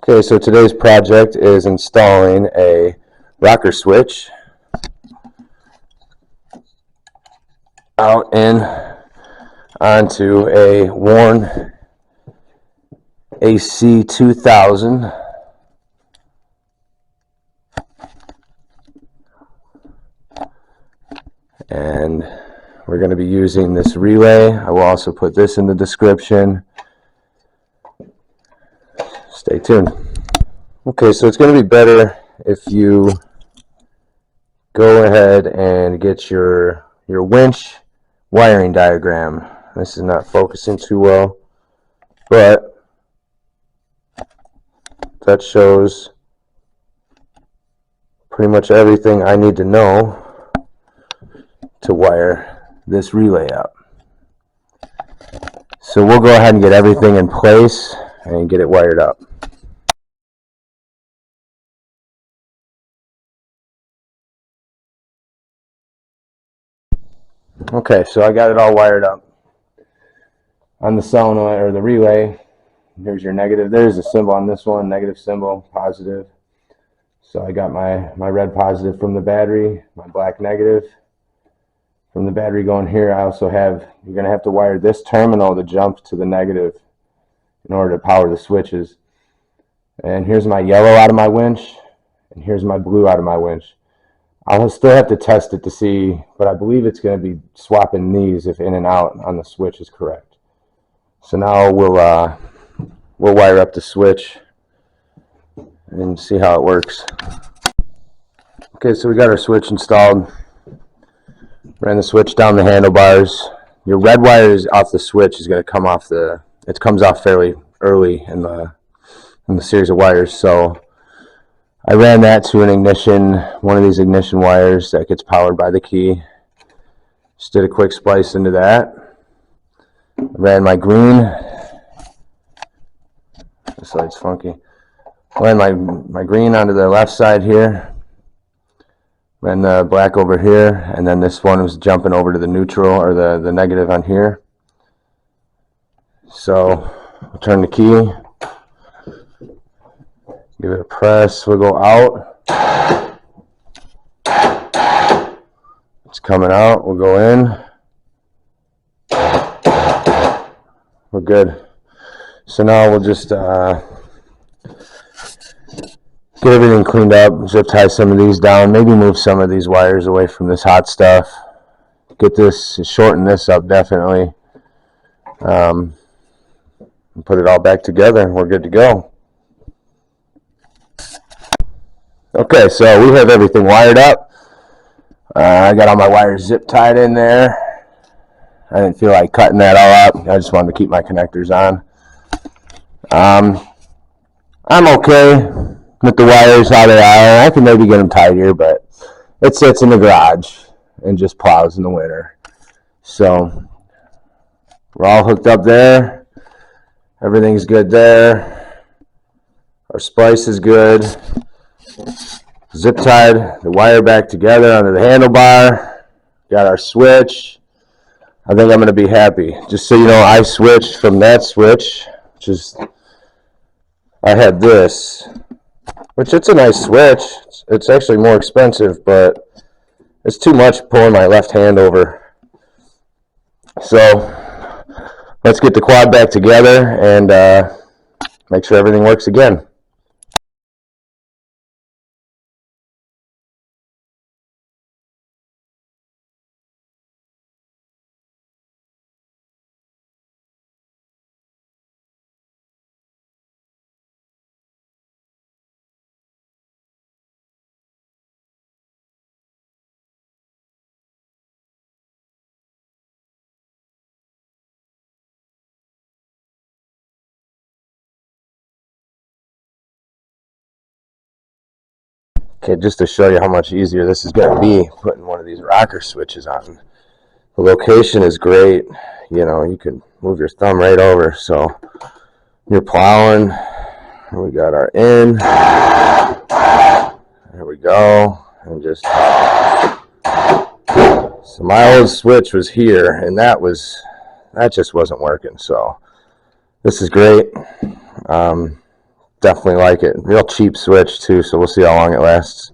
Okay, so today's project is installing a rocker switch out in onto a Warn A2000. And we're going to be using this relay. I will also put this in the description. Stay tuned. Okay, so it's going to be better if you go ahead and get your winch wiring diagram. This is not focusing too well, but that shows pretty much everything I need to know to wire this relay up. So we'll go ahead and get everything in place and get it wired up. Okay, so I got it all wired up. On the solenoid or the relay, there's your negative. There's a symbol on this one, negative symbol, positive. So I got my red positive from the battery, my black negative from the battery going here. I also have, you're going to have to wire this terminal to jump to the negative in order to power the switches. And here's my yellow out of my winch, and here's my blue out of my winch. I'll still have to test it to see, but I believe it's going to be swapping these if in and out on the switch is correct. So now we'll wire up the switch and see how it works. Okay, so we got our switch installed. Ran the switch down the handlebars. Your red wire is off the switch is going to come off it comes off fairly early in the series of wires. So I ran that to an ignition, one of these ignition wires that gets powered by the key. Just did a quick splice into that. Ran my green. This light's funky. Ran my green onto the left side here. Ran the black over here, and then this one was jumping over to the neutral or the negative on here. So I'll turn the key. Give it a press, we'll go out. It's coming out, we'll go in. We're good. So now we'll just get everything cleaned up, zip tie some of these down, maybe move some of these wires away from this hot stuff. Get this, shorten this up definitely. And put it all back together and we're good to go. Okay, so we have everything wired up. I got all my wires zip tied in there. I didn't feel like cutting that all up. I just wanted to keep my connectors on. I'm okay with the wires how they are. I can maybe get them tighter, but it sits in the garage and just plows in the winter. So we're all hooked up there. Everything's good there. Our splice is good. Zip tied the wire back together under the handlebar. Got our switch. I think I'm going to be happy. Just so you know, I switched from that switch, which is, I had this, which it's a nice switch. It's actually more expensive, but it's too much pulling my left hand over. So let's get the quad back together and make sure everything works again. Okay, just to show you how much easier this is going to be, putting one of these rocker switches on. The location is great. You know, you can move your thumb right over. So you're plowing. We got our in. There we go. And just, so my old switch was here, and that just wasn't working. So this is great. definitely like it. Real cheap switch too, so we'll see how long it lasts.